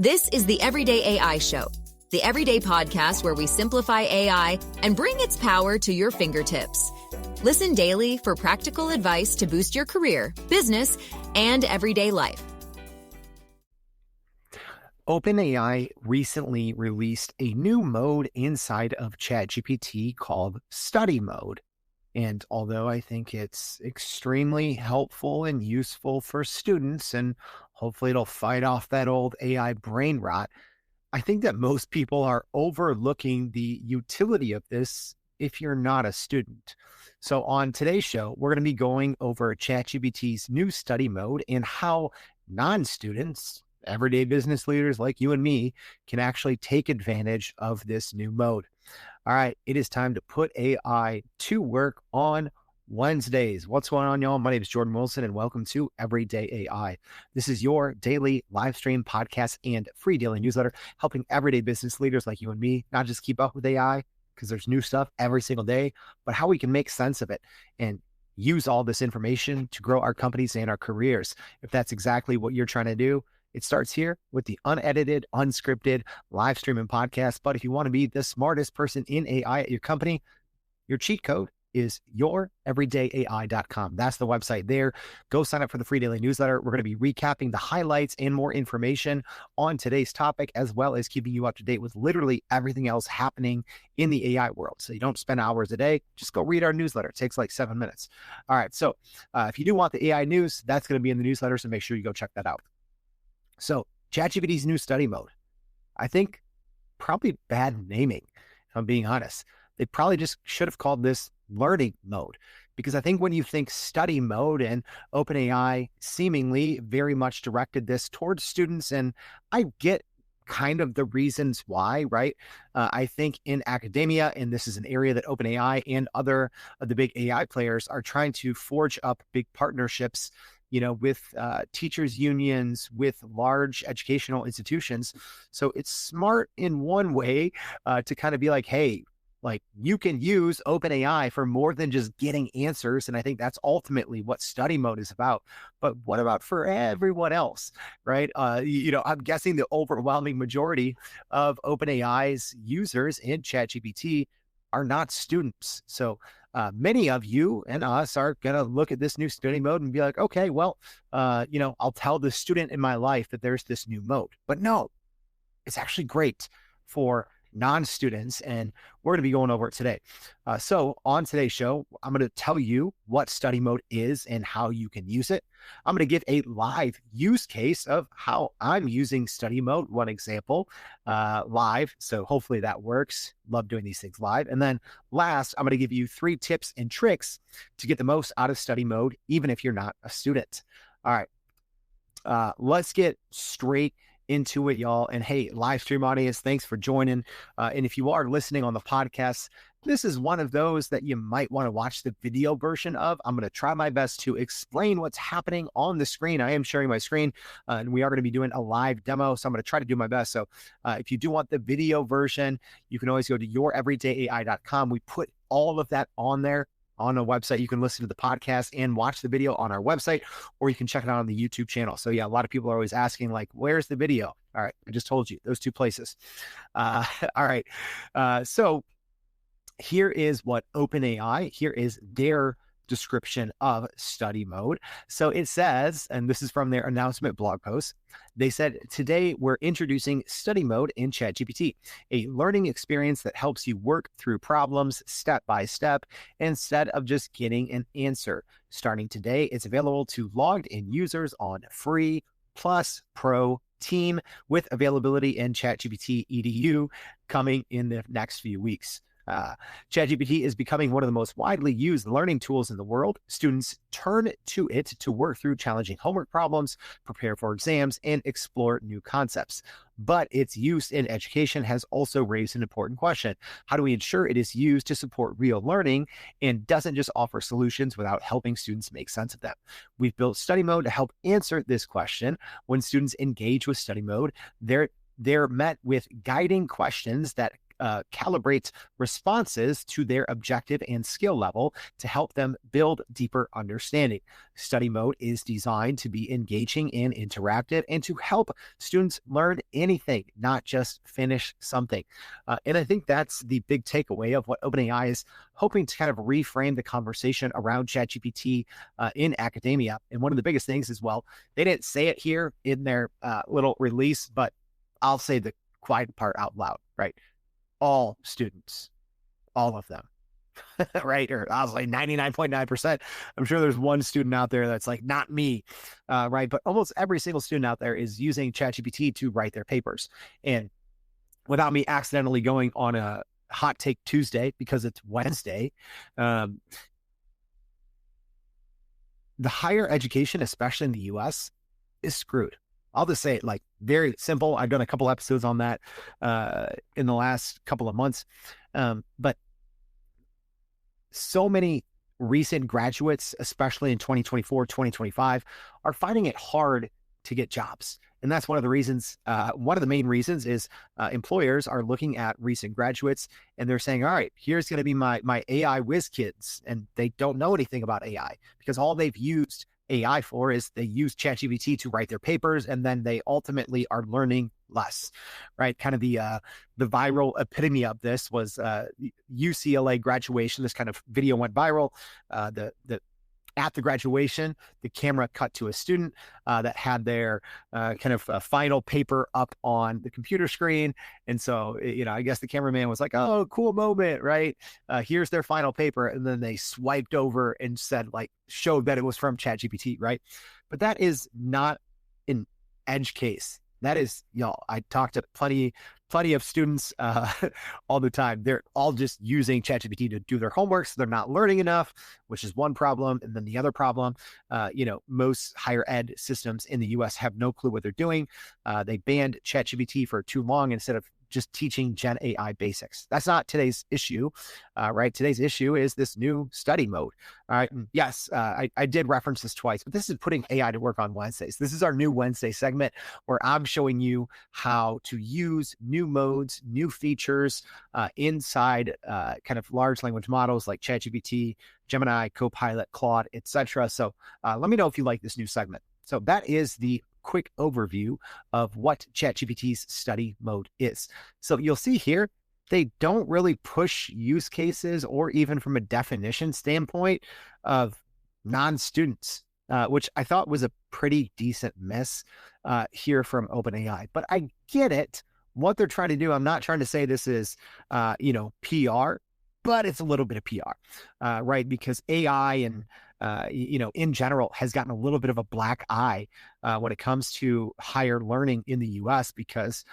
This is the Everyday AI Show, the everyday podcast where we simplify AI and bring its power to your fingertips. Listen daily for practical advice to boost your career, business, and everyday life. OpenAI recently released a new mode inside of ChatGPT called Study Mode. And although I think it's extremely helpful and useful for students, and hopefully it'll fight off that old AI brain rot, I think that most people are overlooking the utility of this if you're not a student. So on today's show, we're going to be going over ChatGPT's new study mode and how non-students, everyday business leaders like you and me, can actually take advantage of this new mode. All right, it is time to put AI to work on Wednesdays. What's going on, y'all? My name is Jordan Wilson, and welcome to Everyday AI. This is your daily live stream podcast and free daily newsletter, helping everyday business leaders like you and me not just keep up with AI, because there's new stuff every single day, but how we can make sense of it and use all this information to grow our companies and our careers. If that's exactly what you're trying to do, it starts here with the unedited, unscripted live streaming podcast. But if you want to be the smartest person in AI at your company, your cheat code is youreverydayai.com. That's the website there. Go sign up for the free daily newsletter. We're going to be recapping the highlights and more information on today's topic, as well as keeping you up to date with literally everything else happening in the AI world. So you don't spend hours a day. Just go read our newsletter. It takes like 7 minutes. All right. So if you do want the AI news, that's going to be in the newsletter. So make sure you go check that out. So ChatGPT's new study mode, I think probably bad naming, if I'm being honest. They probably just should have called this learning mode, because I think when you think study mode, and OpenAI seemingly very much directed this towards students, and I get kind of the reasons why, right? I think in academia, and this is an area that OpenAI and other of the big AI players are trying to forge up big partnerships, with teachers unions, with large educational institutions. So it's smart in one way to kind of be like, hey, like you can use OpenAI for more than just getting answers. And I think that's ultimately what study mode is about. But what about for everyone else, right? I'm guessing the overwhelming majority of OpenAI's users in ChatGPT are not students. So many of you and us are going to look at this new study mode and be like, okay, well, I'll tell the student in my life that there's this new mode. But no, it's actually great for non-students, and we're going to be going over it today. So on today's show, I'm going to tell you what study mode is and how you can use it. I'm going to give a live use case of how I'm using study mode, one example, live. So hopefully that works. Love doing these things live. And then last, I'm going to give you 3 tips and tricks to get the most out of study mode, even if you're not a student. All right, let's get straight into it, y'all. And hey, live stream audience, thanks for joining. And if you are listening on the podcast, this is one of those that you might want to watch the video version of. I'm going to try my best to explain what's happening on the screen. I am sharing my screen, and we are going to be doing a live demo. So I'm going to try to do my best. So if you do want the video version, you can always go to youreverydayai.com. We put all of that on there on a website. You can listen to the podcast and watch the video on our website, or you can check it out on the YouTube channel. So yeah, a lot of people are always asking, like, where's the video? All right, I just told you those 2 places. All right, so here is what OpenAI, here is their description of study mode. So it says, and this is from their announcement blog post, they said, today we're introducing study mode in ChatGPT, a learning experience that helps you work through problems step by step instead of just getting an answer. Starting today, it's available to logged in users on free plus pro team, with availability in ChatGPT EDU coming in the next few weeks. ChatGPT is becoming one of the most widely used learning tools in the world. Students turn to it to work through challenging homework problems, prepare for exams, and explore new concepts. But its use in education has also raised an important question. How do we ensure it is used to support real learning and doesn't just offer solutions without helping students make sense of them? We've built study mode to help answer this question. When students engage with study mode, they're met with guiding questions that calibrates responses to their objective and skill level to help them build deeper understanding. Study mode is designed to be engaging and interactive and to help students learn anything, not just finish something. And I think that's the big takeaway of what OpenAI is hoping to kind of reframe the conversation around ChatGPT in academia. And one of the biggest things is, well, they didn't say it here in their little release, but I'll say the quiet part out loud, right? All students, all of them, right? Or I'll say 99.9%. I'm sure there's one student out there that's like, not me, right? But almost every single student out there is using ChatGPT to write their papers. And without me accidentally going on a hot take Tuesday because it's Wednesday, the higher education, especially in the US, is screwed. I'll just say it like very simple. I've done a couple episodes on that in the last couple of months. But so many recent graduates, especially in 2024, 2025, are finding it hard to get jobs. And that's one of the reasons, one of the main reasons is employers are looking at recent graduates and they're saying, all right, here's going to be my AI whiz kids. And they don't know anything about AI because all they've used AI for is they use ChatGPT to write their papers, and then they ultimately are learning less, right? Kind of the viral epitome of this was UCLA graduation. This kind of video went viral. At the graduation, the camera cut to a student that had their kind of final paper up on the computer screen. And so, I guess the cameraman was like, oh, cool moment, right? Here's their final paper. And then they swiped over and said, showed that it was from ChatGPT, right? But that is not an edge case. That is, I talk to plenty of students all the time. They're all just using ChatGPT to do their homework, so they're not learning enough, which is one problem. And then the other problem, most higher ed systems in the US have no clue what they're doing. They banned ChatGPT for too long instead of just teaching Gen AI basics. That's not today's issue, right? Today's issue is this new study mode. All right. And yes, I did reference this twice, but this is putting AI to work on Wednesdays. This is our new Wednesday segment where I'm showing you how to use new modes, new features inside kind of large language models like ChatGPT, Gemini, Copilot, Claude, etc. So let me know if you like this new segment. So that is the quick overview of what ChatGPT's study mode is. So you'll see here, they don't really push use cases or even from a definition standpoint of non-students, which I thought was a pretty decent miss here from OpenAI. But I get it, what they're trying to do. I'm not trying to say this is, PR, but it's a little bit of PR, right? Because AI and in general has gotten a little bit of a black eye when it comes to higher learning in the US because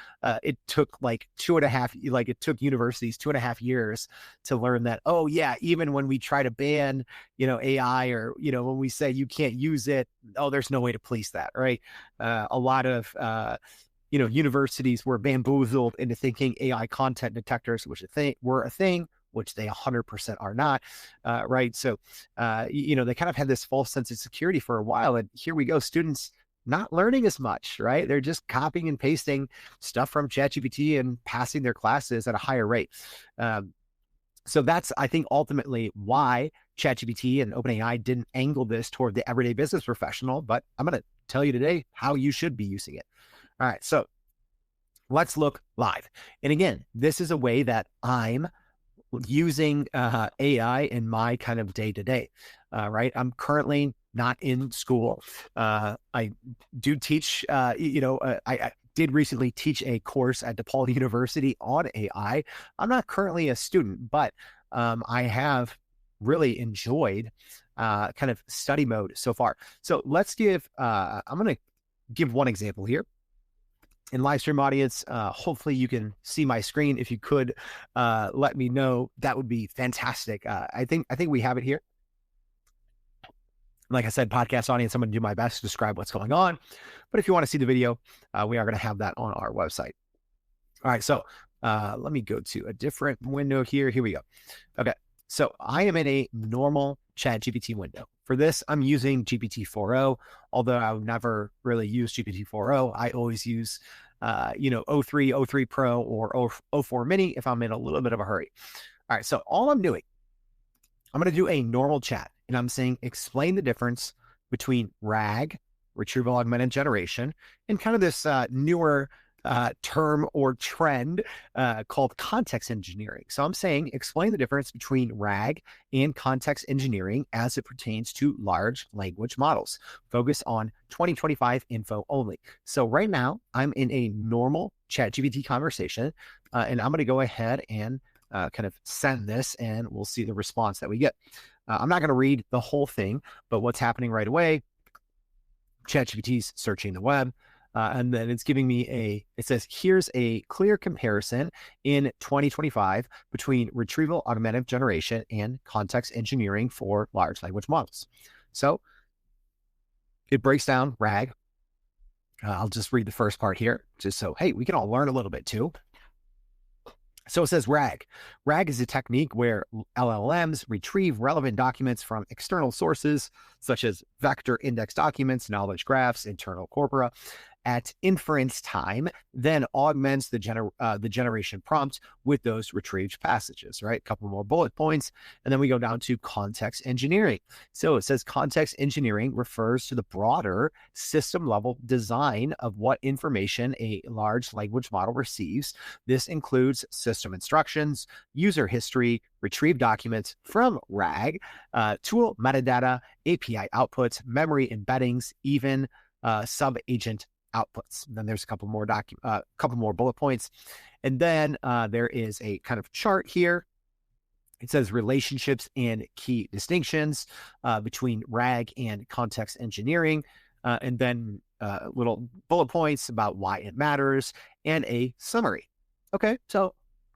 it took it took universities 2.5 years to learn that, oh yeah, even when we try to ban, AI or, when we say you can't use it, oh, there's no way to police that, right? A lot of, universities were bamboozled into thinking AI content detectors, which were a thing, which they 100% are not, right? So, they kind of had this false sense of security for a while. And here we go, students not learning as much, right? They're just copying and pasting stuff from ChatGPT and passing their classes at a higher rate. So that's, I think, ultimately why ChatGPT and OpenAI didn't angle this toward the everyday business professional. But I'm going to tell you today how you should be using it. All right, so let's look live. And again, this is a way that I'm using AI in my kind of day-to-day, right? I'm currently not in school. I do teach, I did recently teach a course at DePaul University on AI. I'm not currently a student, but I have really enjoyed kind of study mode so far. So let's I'm going to give one example here. In live stream audience, hopefully you can see my screen. If you could let me know, that would be fantastic. I think we have it here. Like I said, podcast audience, I'm going to do my best to describe what's going on. But if you want to see the video, we are going to have that on our website. All right, so let me go to a different window here. Here we go. Okay, so I am in a normal ChatGPT window. For this, I'm using GPT-4o, although I would never really use GPT-4o. I always use O3, O3 Pro, or O4 Mini if I'm in a little bit of a hurry. All right, so all I'm doing, I'm going to do a normal chat, and I'm saying explain the difference between RAG, retrieval augmented generation, and kind of this newer term or trend called context engineering. So I'm saying explain the difference between RAG and context engineering as it pertains to large language models. Focus on 2025 info only. So right now I'm in a normal ChatGPT conversation, and I'm going to go ahead and kind of send this, and we'll see the response that we get. I'm not going to read the whole thing, but what's happening right away, ChatGPT's searching the web, and then it's giving me it says, here's a clear comparison in 2025 between retrieval augmented generation and context engineering for large language models. So it breaks down RAG. I'll just read the first part here, just so, hey, we can all learn a little bit too. So it says RAG. RAG is a technique where LLMs retrieve relevant documents from external sources, such as vector index documents, knowledge graphs, internal corpora, at inference time, then augments the generation prompt with those retrieved passages, right? A couple more bullet points, and then we go down to context engineering. So it says context engineering refers to the broader system-level design of what information a large language model receives. This includes system instructions, user history, retrieved documents from RAG, tool metadata, API outputs, memory embeddings, even sub-agent outputs. Then there's a couple more bullet points. And then there is a kind of chart here. It says relationships and key distinctions between RAG and context engineering. And then little bullet points about why it matters and a summary. Okay, so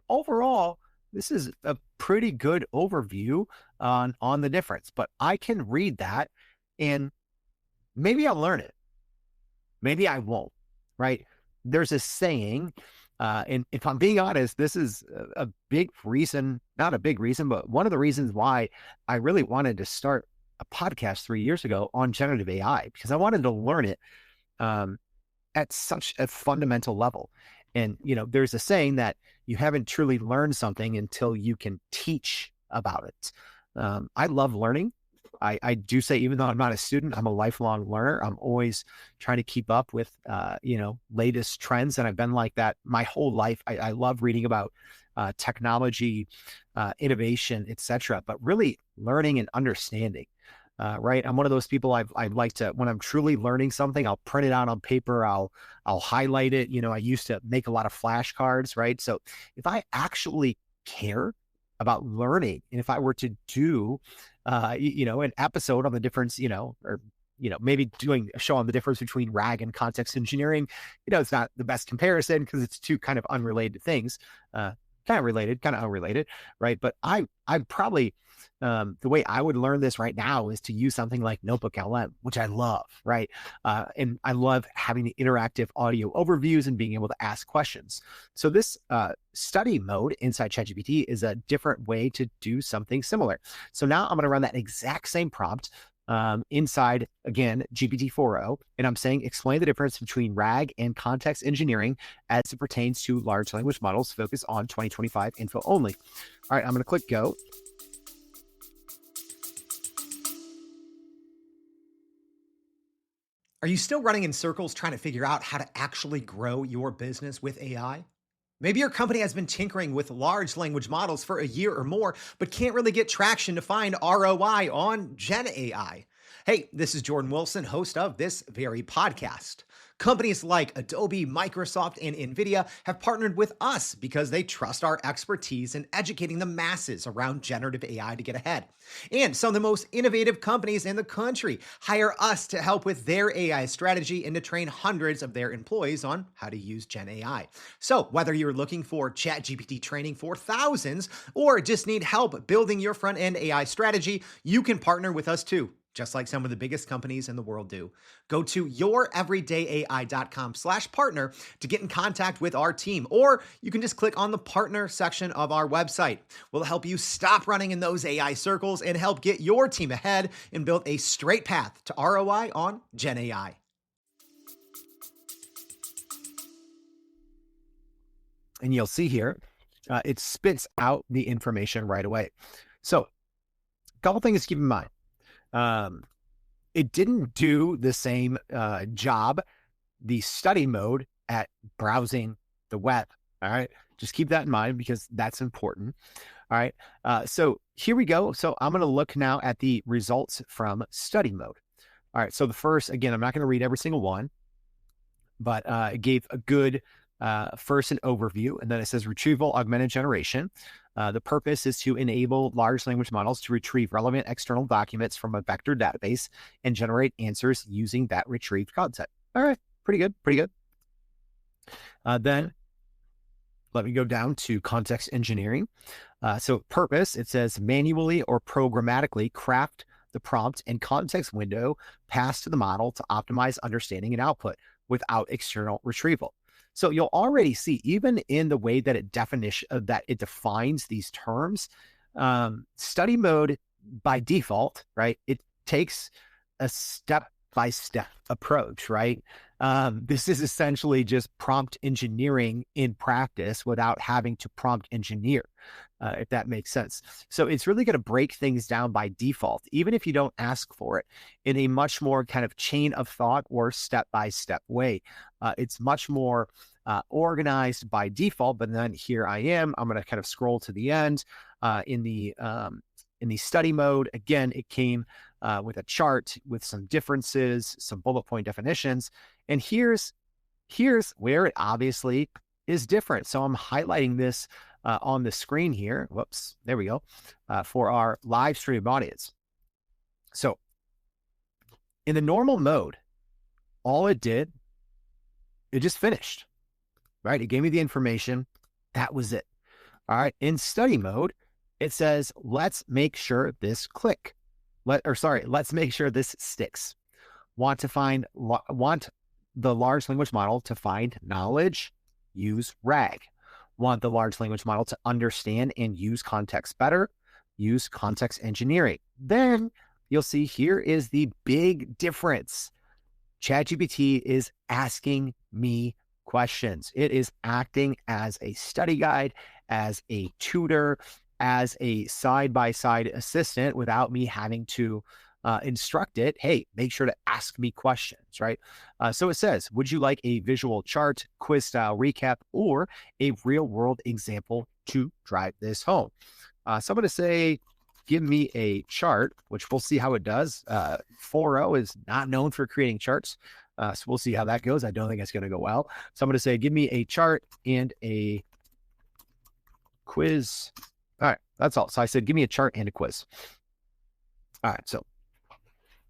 overall, this is a pretty good overview on the difference, but I can read that and maybe I'll learn it. Maybe I won't, right? There's a saying, and if I'm being honest, this is a big reason, not a big reason, but one of the reasons why I really wanted to start a podcast 3 years ago on generative AI, because I wanted to learn it at such a fundamental level. And, there's a saying that you haven't truly learned something until you can teach about it. I love learning. I do say, even though I'm not a student, I'm a lifelong learner. I'm always trying to keep up with, latest trends. And I've been like that my whole life. I love reading about technology, innovation, etc., but really learning and understanding. Right. I'm one of those people I'd like to, when I'm truly learning something, I'll print it out on paper. I'll highlight it. I used to make a lot of flashcards. Right. So if I actually care about learning, and if I were to do, an episode on the difference, or maybe doing a show on the difference between RAG and context engineering, it's not the best comparison because it's two kind of unrelated things, kind of related, kind of unrelated, right? But I'm probably, the way I would learn this right now is to use something like Notebook LM, which I love, right? And I love having the interactive audio overviews and being able to ask questions. So this study mode inside ChatGPT is a different way to do something similar. So now I'm going to run that exact same prompt inside, again, GPT-4o, and I'm saying explain the difference between RAG and context engineering as it pertains to large language models. Focus on 2025 info only. All right, I'm going to click go. Are you still running in circles trying to figure out how to actually grow your business with AI? Maybe your company has been tinkering with large language models for a year or more, but can't really get traction to find ROI on Gen AI. Hey, this is Jordan Wilson, host of this very podcast. Companies like Adobe, Microsoft, and NVIDIA have partnered with us because they trust our expertise in educating the masses around generative AI to get ahead. And some of the most innovative companies in the country hire us to help with their AI strategy and to train hundreds of their employees on how to use Gen AI. So whether you're looking for ChatGPT training for thousands or just need help building your front-end AI strategy, you can partner with us too, just like some of the biggest companies in the world do. Go to youreverydayai.com/partner to get in contact with our team, or you can just click on the partner section of our website. We'll help you stop running in those AI circles and help get your team ahead and build a straight path to ROI on Gen AI. And you'll see here, it spits out the information right away. So a couple things to keep in mind. It didn't do the same job, the study mode, at browsing the web. All right. Just keep that in mind because that's important. All right. So here we go. So I'm going to look now at the results from study mode. All right. So the first, again, I'm not going to read every single one, but it gave a good first an overview. And then it says retrieval augmented generation. The purpose is to enable large language models to retrieve relevant external documents from a vector database and generate answers using that retrieved content. All right. Pretty good. Pretty good. Then let me go down to context engineering. So purpose, it says manually or programmatically craft the prompt and context window passed to the model to optimize understanding and output without external retrieval. So you'll already see, even in the way that it defines these terms, study mode by default, right? It takes a step-by-step approach, right? This is essentially just prompt engineering in practice without having to prompt engineer, if that makes sense. So it's really going to break things down by default, even if you don't ask for it, in a much more kind of chain of thought or step-by-step way. It's much more organized by default, but then here I am. I'm going to kind of scroll to the end in the study mode. Again, it came with a chart with some differences, some bullet point definitions. And here's where it obviously is different. So I'm highlighting this on the screen here. Whoops, there we go, for our live stream audience. So in the normal mode, all it did, it just finished, right? It gave me the information. That was it. All right. In study mode, it says, let's make sure this let's make sure this sticks. Want the large language model to find knowledge? Use RAG. Want the large language model to understand and use context better? Use context engineering. Then you'll see here is the big difference. ChatGPT is asking me questions. It is acting as a study guide, as a tutor, as a side-by-side assistant without me having to instruct it. Hey, make sure to ask me questions, right? So it says, would you like a visual chart, quiz style recap, or a real world example to drive this home? So I'm going to say, give me a chart, which we'll see how it does. 4.0 is not known for creating charts. So we'll see how that goes. I don't think it's going to go well. So I'm going to say, give me a chart and a quiz. All right, that's all. So I said, give me a chart and a quiz. All right, so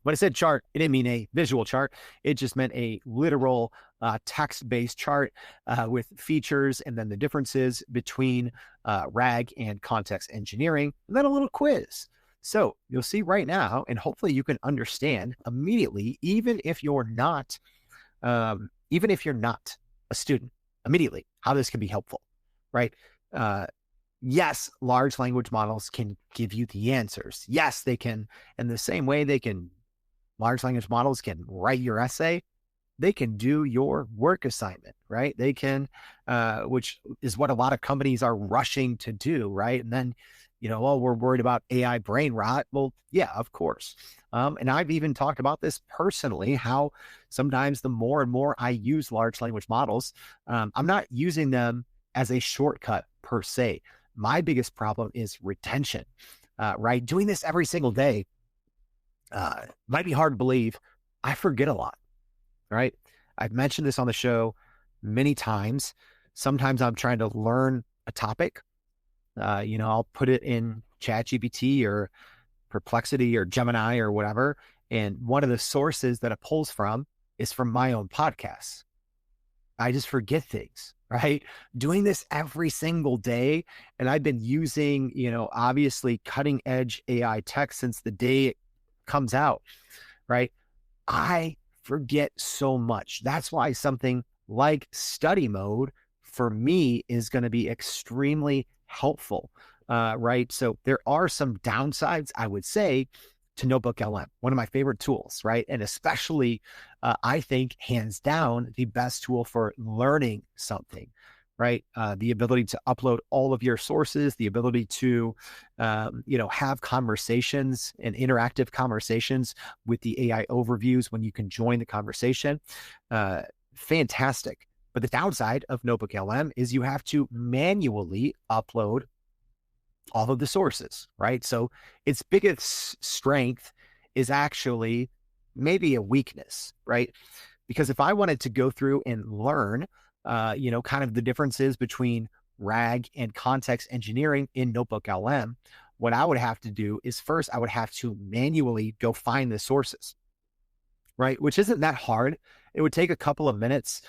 when I said chart, it didn't mean a visual chart. It just meant a literal text-based chart with features and then the differences between RAG and context engineering, and then a little quiz. So you'll see right now, and hopefully you can understand immediately, even if you're not a student, immediately how this can be helpful, right? Yes, large language models can give you the answers. Yes, they can. In the same way large language models can write your essay, they can do your work assignment, right? They can, which is what a lot of companies are rushing to do, right? And then, we're worried about AI brain rot. Well, yeah, of course. And I've even talked about this personally, how sometimes the more and more I use large language models, I'm not using them as a shortcut per se. My biggest problem is retention, right? Doing this every single day might be hard to believe. I forget a lot, right? I've mentioned this on the show many times. Sometimes I'm trying to learn a topic. I'll put it in ChatGPT or Perplexity or Gemini or whatever. And one of the sources that it pulls from is from my own podcasts. I just forget things, right? Doing this every single day. And I've been using, obviously cutting edge AI tech since the day it comes out, right? I forget so much. That's why something like study mode for me is going to be extremely helpful, right? So there are some downsides, I would say, to Notebook LM, one of my favorite tools, right? And especially, I think, hands down, the best tool for learning something, right? The ability to upload all of your sources, the ability to, have conversations and interactive conversations with the AI overviews when you can join the conversation. Fantastic. But the downside of Notebook LM is you have to manually upload all of the sources, right? So its biggest strength is actually maybe a weakness, right? Because if I wanted to go through and learn, kind of the differences between RAG and context engineering in Notebook LM, what I would have to do is first I would have to manually go find the sources, right? Which isn't that hard. It would take a couple of minutes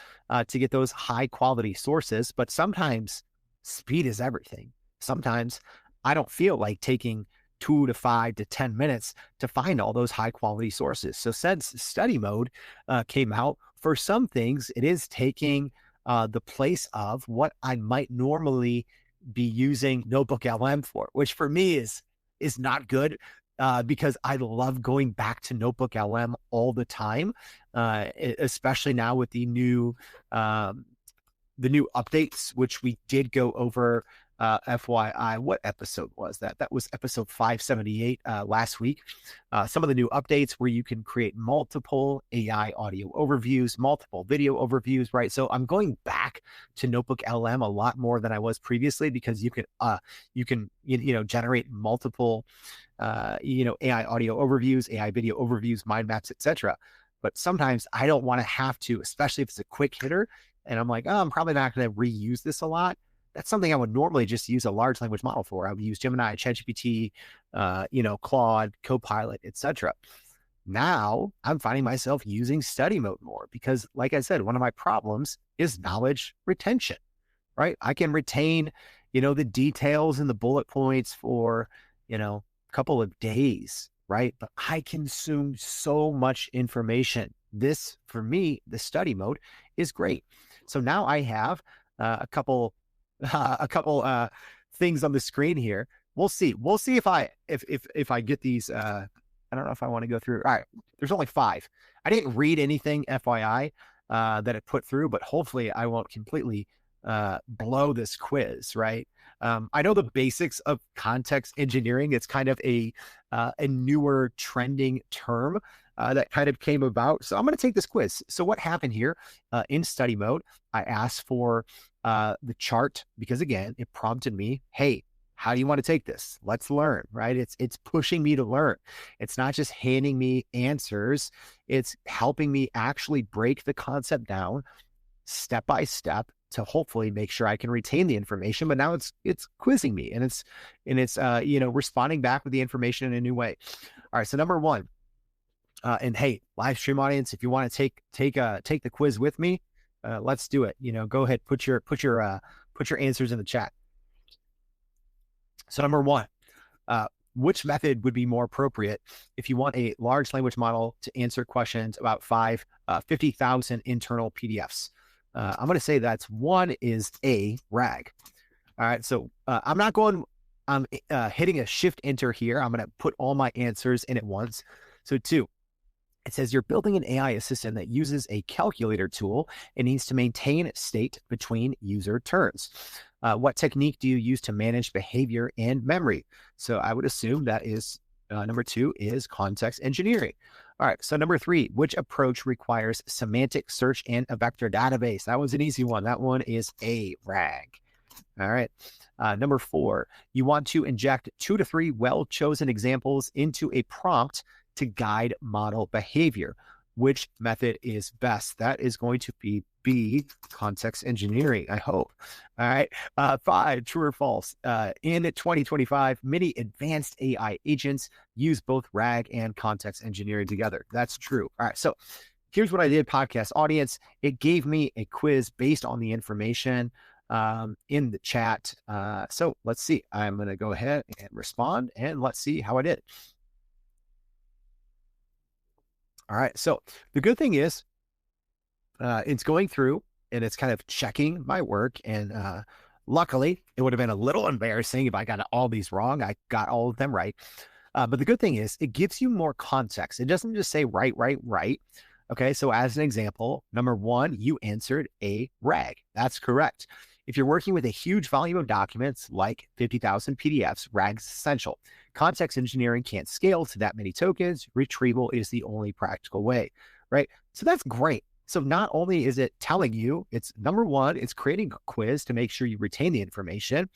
to get those high quality sources, but sometimes speed is everything. Sometimes I don't feel like taking 2 to 5 to 10 minutes to find all those high quality sources. So since study mode came out, for some things, it is taking the place of what I might normally be using Notebook LM for, which for me is not good. Because I love going back to Notebook LM all the time, especially now with the new updates, which we did go over. FYI, what episode was that? That was episode 578 last week. Some of the new updates where you can create multiple AI audio overviews, multiple video overviews, right? So I'm going back to Notebook LM a lot more than I was previously because you can generate multiple AI audio overviews, AI video overviews, mind maps, etc. But sometimes I don't want to have to, especially if it's a quick hitter, and I'm like, oh, I'm probably not going to reuse this a lot. That's something I would normally just use a large language model for. I would use Gemini, ChatGPT, Claude, Copilot, etc. Now I'm finding myself using study mode more because, like I said, one of my problems is knowledge retention, right? I can retain, the details and the bullet points for, a couple of days, right? But I consume so much information. This, for me, the study mode is great. So now I have a couple things on the screen here. We'll see if I get these. I don't know if I want to go through. All right, there's only 5. I didn't read anything, FYI, that it put through, but hopefully I won't completely blow this quiz, right? I know the basics of context engineering. It's kind of a newer trending term that kind of came about. So I'm going to take this quiz. So what happened here in study mode, I asked for the chart because, again, it prompted me, hey, how do you want to take this? Let's learn, right? It's pushing me to learn. It's not just handing me answers. It's helping me actually break the concept down step by step to hopefully make sure I can retain the information. But now it's quizzing me and it's responding back with the information in a new way. All right. So number 1, and hey, live stream audience, if you want to take the quiz with me, let's do it. Go ahead, put your answers in the chat. So number 1, which method would be more appropriate if you want a large language model to answer questions about 50,000 internal PDFs? I'm going to say that's 1 is A, RAG. All right. So I'm not going, I'm hitting a shift enter here. I'm going to put all my answers in at once. So 2, it says you're building an AI assistant that uses a calculator tool and needs to maintain state between user turns. What technique do you use to manage behavior and memory? So I would assume that is number 2 is context engineering. All right. So number 3, which approach requires semantic search and a vector database? That was an easy one. That one is a RAG. All right. Number 4, you want to inject 2 to 3 well-chosen examples into a prompt to guide model behavior. Which method is best? That is going to be B, context engineering, I hope. All right. 5, true or false? In 2025, many advanced AI agents use both RAG and context engineering together. That's true. All right. So here's what I did, podcast audience. It gave me a quiz based on the information in the chat. So let's see. I'm going to go ahead and respond and let's see how I did. All right. So the good thing is it's going through and it's kind of checking my work. And luckily, it would have been a little embarrassing if I got all these wrong. I got all of them right. But the good thing is it gives you more context. It doesn't just say right. Okay. So as an example, number 1, you answered a RAG. That's correct. If you're working with a huge volume of documents like 50,000 PDFs, RAG is essential. Context engineering can't scale to that many tokens. Retrieval is the only practical way, right? So that's great. So not only is it telling you, it's number one, it's creating a quiz to make sure you retain the information.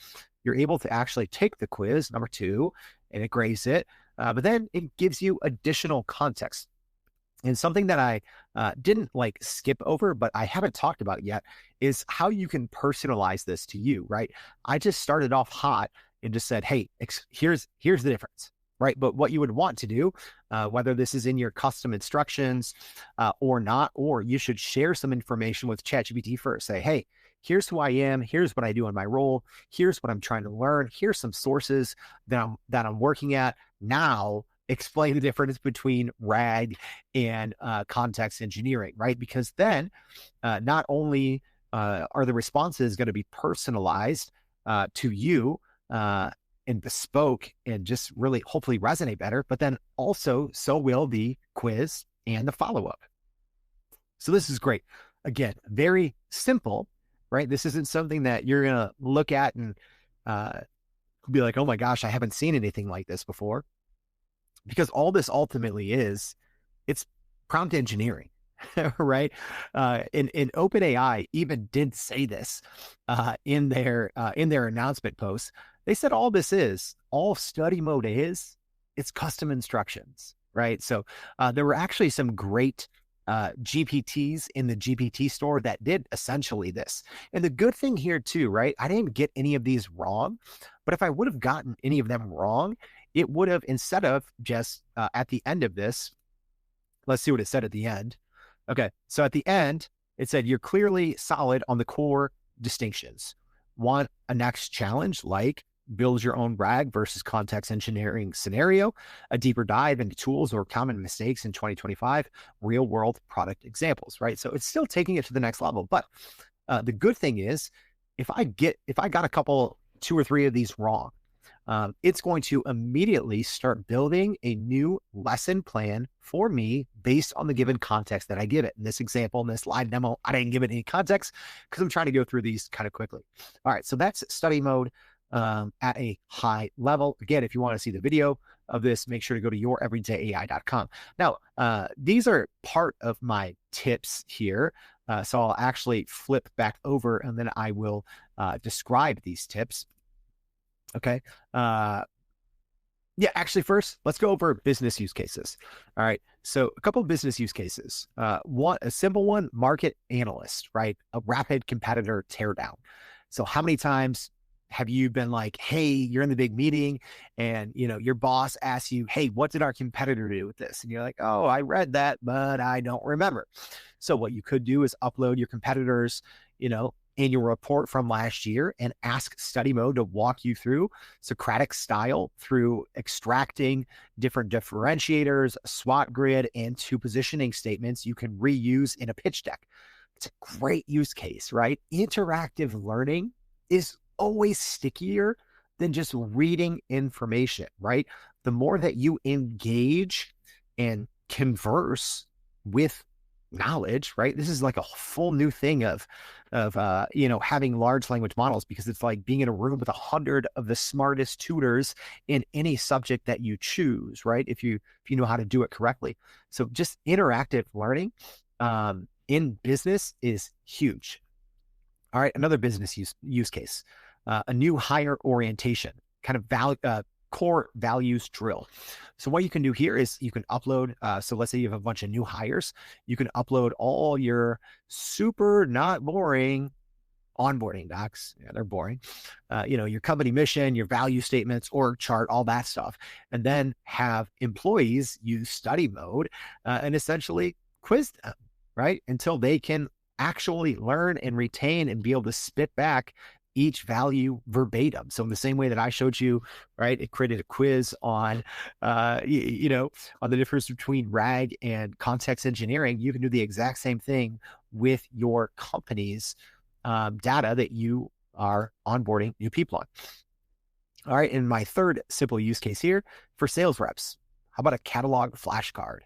You're able to actually take the quiz, number two, and it grades it. But then it gives you additional context. And something that I didn't like skip over, but I haven't talked about yet, is how you can personalize this to you, right? I just started off hot and just said, hey, here's the difference, right? But what you would want to do, whether this is in your custom instructions or not, or you should share some information with ChatGPT first. Say, hey, here's who I am. Here's what I do in my role. Here's what I'm trying to learn. Here's some sources that I'm working at. Now, explain the difference between RAG and context engineering, right? Because then not only are the responses going to be personalized to you and bespoke and just really hopefully resonate better, but then also so will the quiz and the follow-up. So this is great. Again, very simple, right? This isn't something that you're going to look at and be like, oh my gosh, I haven't seen anything like this before. Because all this ultimately is, it's prompt engineering, right? And OpenAI even did say this in their announcement post. They said all study mode is, it's custom instructions, right? So there were actually some great GPTs in the GPT store that did essentially this. And the good thing here too, right? I didn't get any of these wrong, but if I would have gotten any of them wrong, it would have, instead of just at the end of this, let's see what it said at the end. Okay, so at the end, it said, you're clearly solid on the core distinctions. Want a next challenge, like build your own RAG versus context engineering scenario, a deeper dive into tools or common mistakes in 2025, real world product examples, right? So it's still taking it to the next level. But the good thing is, if I got a couple, 2 or 3 of these wrong, it's going to immediately start building a new lesson plan for me based on the given context that I give it. In this example, in this live demo, I didn't give it any context because I'm trying to go through these kind of quickly. All right, so that's study mode at a high level. Again, if you want to see the video of this, make sure to go to youreverydayai.com. Now, these are part of my tips here. So I'll actually flip back over and then I will describe these tips. Okay. Yeah, actually, first, let's go over business use cases. All right. So a couple of business use cases. One, a simple one, market analyst, right? A rapid competitor teardown. So how many times have you been like, hey, you're in the big meeting and, your boss asks you, hey, what did our competitor do with this? And you're like, oh, I read that, but I don't remember. So what you could do is upload your competitors, annual report from last year and ask study mode to walk you through Socratic style through extracting different differentiators, a SWOT grid, and 2 positioning statements you can reuse in a pitch deck. It's a great use case, right? Interactive learning is always stickier than just reading information, right? The more that you engage and converse with knowledge, right? This is like a full new thing of having large language models, because it's like being in a room with 100 of the smartest tutors in any subject that you choose, right? If you know how to do it correctly. So just interactive learning in business is huge. All right, another business use case, a new hire orientation, kind of core values drill. So what you can do here is you can upload, so let's say you have a bunch of new hires, you can upload all your super not boring onboarding docs. Yeah, they're boring. Your company mission, your value statements, org chart, all that stuff. And then have employees use study mode and essentially quiz them, right? Until they can actually learn and retain and be able to spit back each value verbatim. So in the same way that I showed you, right, it created a quiz on, on the difference between RAG and context engineering. You can do the exact same thing with your company's data that you are onboarding new people on. All right, and my third simple use case here for sales reps, how about a catalog flashcard,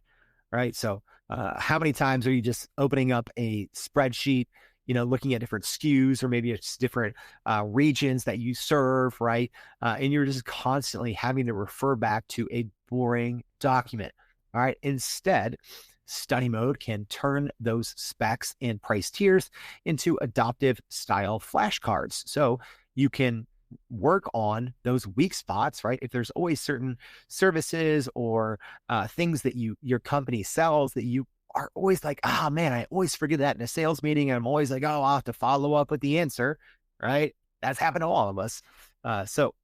right? So how many times are you just opening up a spreadsheet, looking at different SKUs, or maybe it's different regions that you serve, right? And you're just constantly having to refer back to a boring document. All right. Instead, study mode can turn those specs and price tiers into adaptive style flashcards. So you can work on those weak spots, right? If there's always certain services or things that your company sells that you are always like, oh man, I always forget that in a sales meeting. And I'm always like, oh, I'll have to follow up with the answer, right? That's happened to all of us. So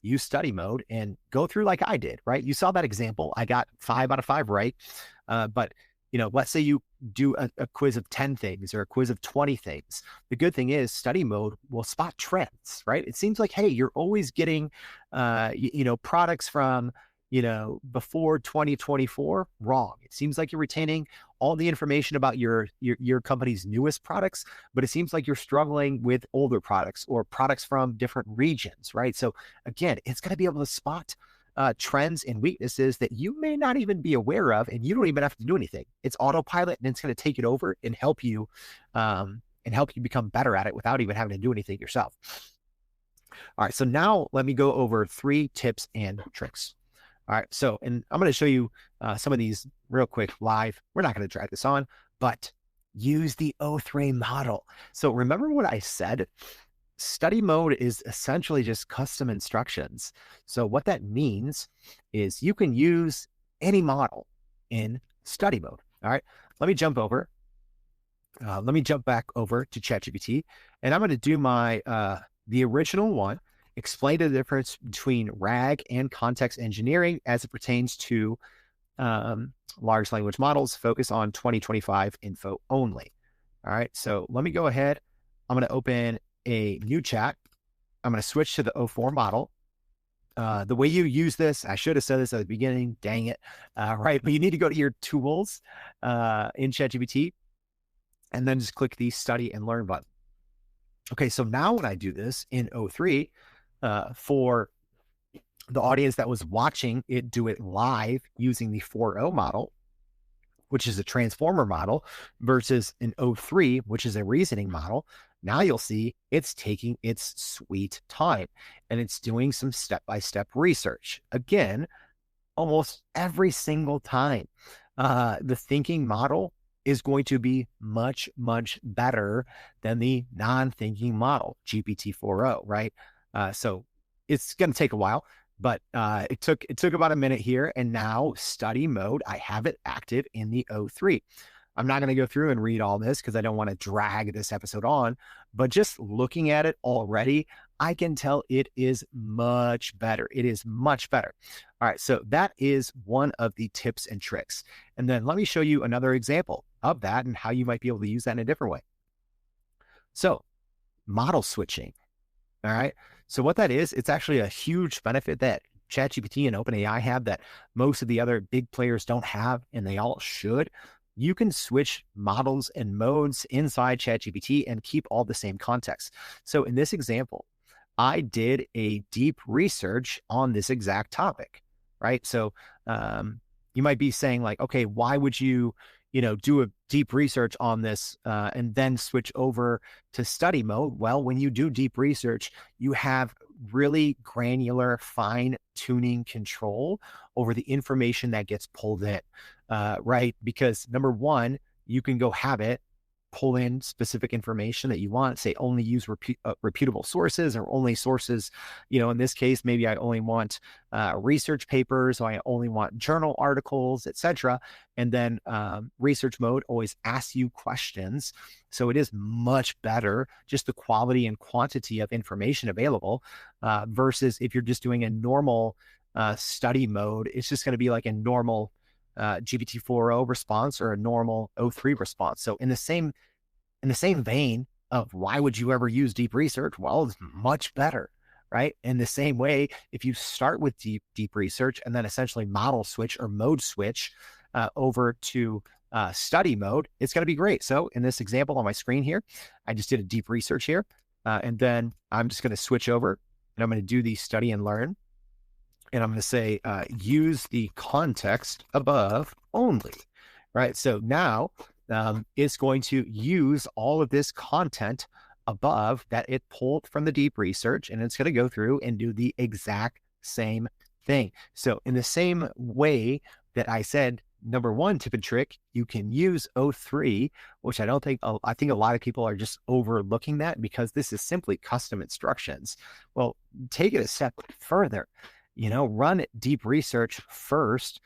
use study mode and go through like I did, right? You saw that example. I got 5 out of 5 right. But let's say you do a quiz of 10 things or a quiz of 20 things. The good thing is study mode will spot trends, right? It seems like, hey, you're always getting, products from, before 2024 wrong. It seems like you're retaining all the information about your company's newest products, but it seems like you're struggling with older products or products from different regions, right? So again, it's going to be able to spot trends and weaknesses that you may not even be aware of, and you don't even have to do anything. It's autopilot, and it's going to take it over and help you become better at it without even having to do anything yourself. All right, so now let me go over 3 tips and tricks. All right, so, and I'm going to show you some of these real quick live. We're not going to drag this on, but use the O3 model. So remember what I said? Study mode is essentially just custom instructions. So what that means is you can use any model in study mode. All right, let me jump back over to ChatGPT, and I'm going to do my the original one, explain the difference between RAG and context engineering as it pertains to large language models. Focus on 2025 info only. All right, so let me go ahead. I'm going to open a new chat. I'm going to switch to the O4 model. The way you use this, I should have said this at the beginning, dang it. Right, but you need to go to your tools in ChatGPT and then just click the study and learn button. Okay, so now when I do this in O3, for the audience that was watching it do it live using the 4.0 model, which is a transformer model, versus an O3, which is a reasoning model, now you'll see it's taking its sweet time and it's doing some step-by-step research. Again, almost every single time, the thinking model is going to be much, much better than the non-thinking model, GPT 4.0, right? So it's going to take a while, but it took about a minute here, and now study mode, I have it active in the O3. I'm not going to go through and read all this because I don't want to drag this episode on, but just looking at it already, I can tell it is much better. It is much better. All right, so that is one of the tips and tricks. And then let me show you another example of that and how you might be able to use that in a different way. So model switching. All right. So what that is, it's actually a huge benefit that ChatGPT and OpenAI have that most of the other big players don't have, and they all should. You can switch models and modes inside ChatGPT and keep all the same context. So in this example, I did a deep research on this exact topic, right? So you might be saying like, okay, why would you do a deep research on this and then switch over to study mode? Well, when you do deep research, you have really granular, fine tuning control over the information that gets pulled in, right? Because number one, you can go have it pull in specific information that you want, say only use reputable sources, or only sources, in this case, maybe I only want research papers, or I only want journal articles, etc. And then research mode always asks you questions. So it is much better, just the quality and quantity of information available versus if you're just doing a normal study mode, it's just going to be like a normal GPT 4.0 response or a normal O3 response. So in the same vein of why would you ever use deep research? Well, it's much better, right? In the same way, if you start with deep research and then essentially model switch or mode switch over to study mode, it's going to be great. So in this example on my screen here, I just did a deep research here, and then I'm just going to switch over and I'm going to do the study and learn. And I'm going to say, use the context above only, right? So now it's going to use all of this content above that it pulled from the deep research, and it's going to go through and do the exact same thing. So in the same way that I said, number one tip and trick, you can use O3, which I think a lot of people are just overlooking that because this is simply custom instructions. Well, take it a step further, run deep research first,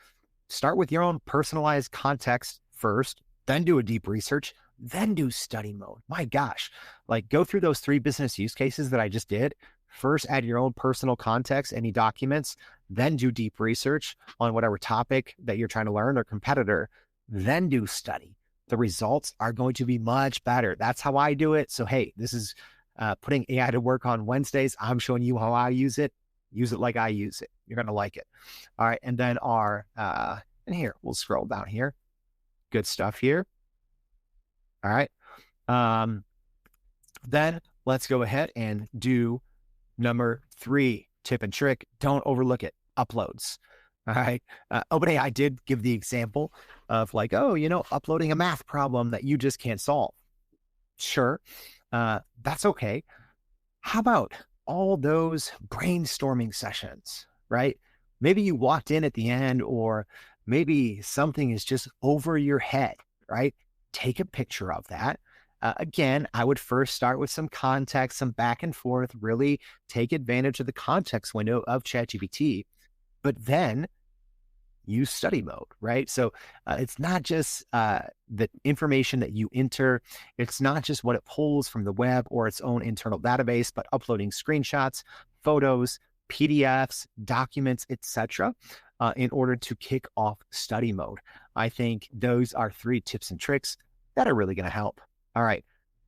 start with your own personalized context first, then do a deep research, then do study mode. My gosh, like go through those 3 business use cases that I just did. First, add your own personal context, any documents, then do deep research on whatever topic that you're trying to learn or competitor, then do study. The results are going to be much better. That's how I do it. So, hey, this is putting AI to work on Wednesdays. I'm showing you how I use it. Use it like I use it. You're going to like it. All right. And then and here, we'll scroll down here. Good stuff here. All right. Then let's go ahead and do number 3 tip and trick. Don't overlook it. Uploads. All right. OpenAI did give the example of like, uploading a math problem that you just can't solve. Sure. That's okay. How about all those brainstorming sessions, right? Maybe you walked in at the end, or maybe something is just over your head, right? Take a picture of that. Again, I would first start with some context, some back and forth, really take advantage of the context window of ChatGPT, but then use study mode, right? So it's not just the information that you enter. It's not just what it pulls from the web or its own internal database, but uploading screenshots, photos, PDFs, documents, etc., in order to kick off study mode. I think those are 3 tips and tricks that are really going to help. All right,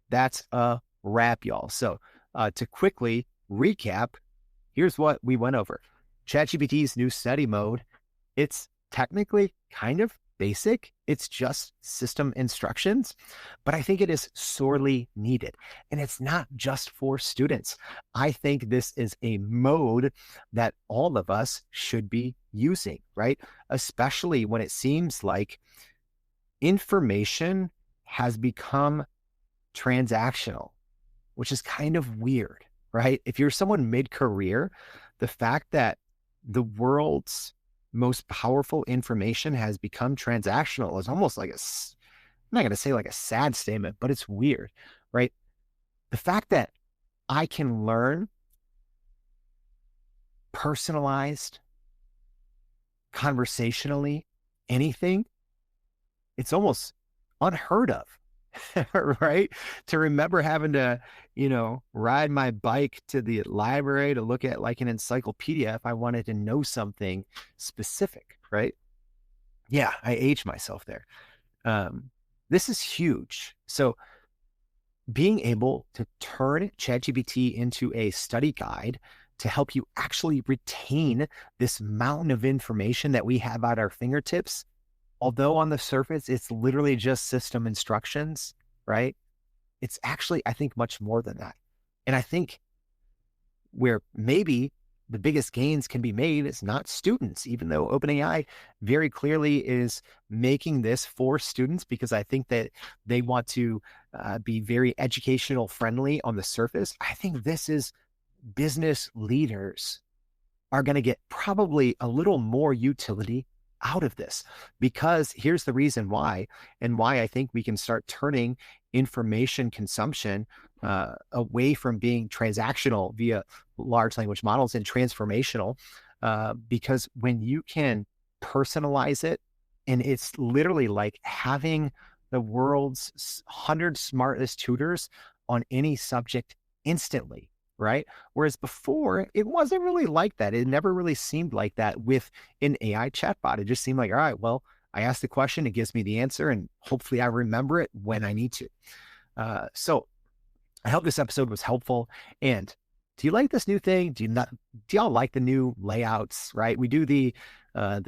that's a wrap, y'all. So to quickly recap, here's what we went over. ChatGPT's new study mode, it's technically kind of basic. It's just system instructions, but I think it is sorely needed. And it's not just for students. I think this is a mode that all of us should be using, right? Especially when it seems like information has become transactional, which is kind of weird, right? If you're someone mid-career, the fact that the world's most powerful information has become transactional is almost like I'm not going to say like a sad statement, but it's weird, right? The fact that I can learn personalized, conversationally, anything, it's almost unheard of. Right? To remember having to, ride my bike to the library to look at like an encyclopedia if I wanted to know something specific, right? Yeah, I aged myself there. This is huge. So being able to turn ChatGPT into a study guide to help you actually retain this mountain of information that we have at our fingertips, although on the surface, it's literally just system instructions, right? It's actually, I think, much more than that. And I think where maybe the biggest gains can be made is not students, even though OpenAI very clearly is making this for students, because I think that they want to be very educational friendly on the surface. I think this is business leaders are going to get probably a little more utility out of this, because here's the reason why, and why I think we can start turning information consumption away from being transactional via large language models and transformational, because when you can personalize it, and it's literally like having the world's 100 smartest tutors on any subject instantly, right? Whereas before, it wasn't really like that. It never really seemed like that with an AI chatbot. It just seemed like, all right, well, I asked the question, it gives me the answer, and hopefully I remember it when I need to. So I hope this episode was helpful. And do you like this new thing? Do y'all like the new layouts, right? We do the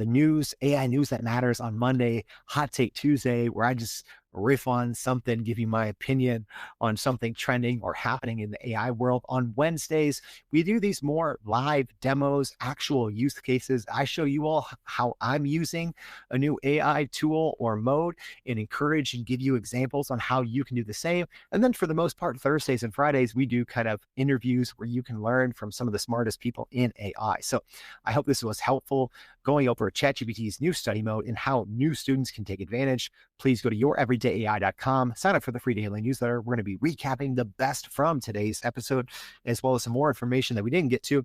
news, AI news that matters on Monday, Hot Take Tuesday, where I just riff on something, give you my opinion on something trending or happening in the AI world. On Wednesdays, we do these more live demos, actual use cases. I show you all how I'm using a new AI tool or mode and encourage and give you examples on how you can do the same. And then for the most part, Thursdays and Fridays, we do kind of interviews where you can learn from some of the smartest people in AI. So I hope this was helpful going over ChatGPT's new study mode and how new students can take advantage. Please go to youreverydayai.com, sign up for the free daily newsletter. We're going to be recapping the best from today's episode, as well as some more information that we didn't get to.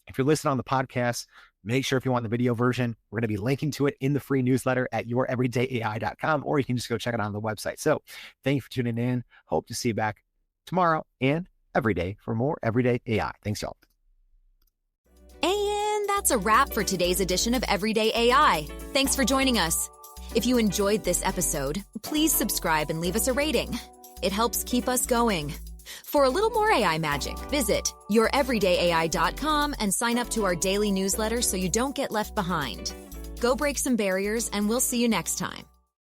If you're listening on the podcast, make sure if you want the video version, we're going to be linking to it in the free newsletter at youreverydayai.com, or you can just go check it out on the website. So thank you for tuning in. Hope to see you back tomorrow and every day for more Everyday AI. Thanks, y'all. And that's a wrap for today's edition of Everyday AI. Thanks for joining us. If you enjoyed this episode, please subscribe and leave us a rating. It helps keep us going. For a little more AI magic, visit youreverydayai.com and sign up to our daily newsletter so you don't get left behind. Go break some barriers, and we'll see you next time.